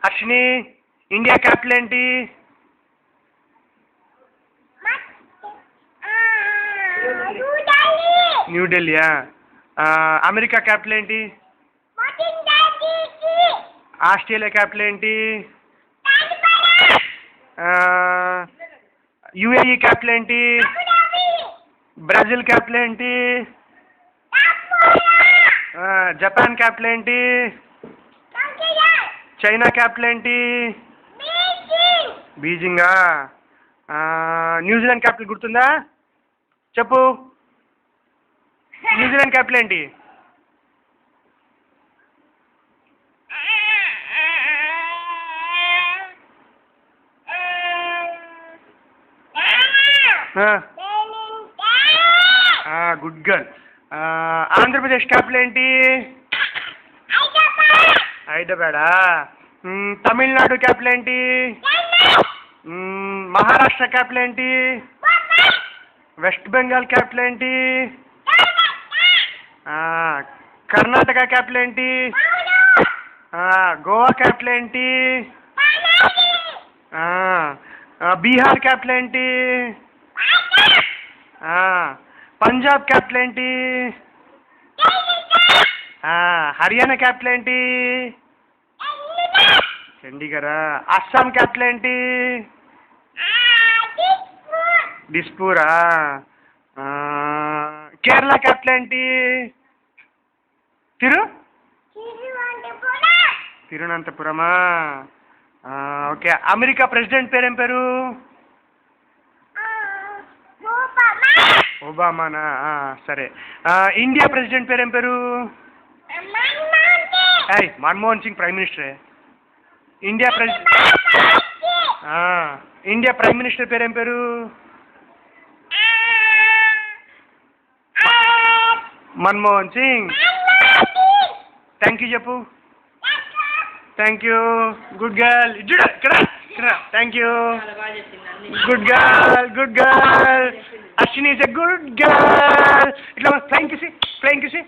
Ashwini India capital ఏంటి? న్యూఢిల్లీయా? America capital ఏంటి? ఆస్ట్రేలియా క్యాపిటల్ ఏంటి? యుఏఈ క్యాపిటల్ ఏంటి? బ్రెజిల్ క్యాపిటల్ ఏంటి? జపాన్ క్యాపిటల్ ఏంటి? చైనా క్యాపిటల్ ఏంటి? బీజింగా? న్యూజిలాండ్ క్యాపిటల్ గుర్తుందా? చెప్పు. న్యూజిలాండ్ క్యాపిటల్ ఏంటి? Good girl. ఆంధ్రప్రదేశ్ క్యాపిటల్ ఏంటి? హైదరాబాదా? తమిళనాడు క్యాపిటల్ ఏంటి? మహారాష్ట్ర క్యాపిటల్ ఏంటి? వెస్ట్ బెంగాల్ క్యాపిటల్ ఏంటి? కర్ణాటక క్యాపిటల్ ఏంటి? గోవా క్యాపిటల్ ఏంటి? బీహార్ క్యాపిటల్ ఏంటి? పంజాబ్ క్యాపిటల్ ఏంటి? హర్యానా క్యాపిటల్ ఏంటి? చండీగఢ్. అస్సాం క్యాపిటల్ ఏంటి? డిస్పూరా? కేరళ క్యాపిటల్ ఏంటి? తిరువనంతపురమా? ఓకే. అమెరికా ప్రెసిడెంట్ పేరేం పేరు? ఒబామానా? సరే. ఇండియా ప్రెసిడెంట్ పేరేం పేరు? మన్మోహన్ సింగ్ ప్రైమ్ మినిస్టరే. ఇండియా ప్రైమ్ మినిస్టర్ పేరేం పేరు? మన్మోహన్ సింగ్. థ్యాంక్ యూ చెప్పు. Thank you. Good girl. ఇక్కడ thank you. Good girl. Ashwini is a good girl. ఇట్లా ఫ్లయింగ్ కిసి.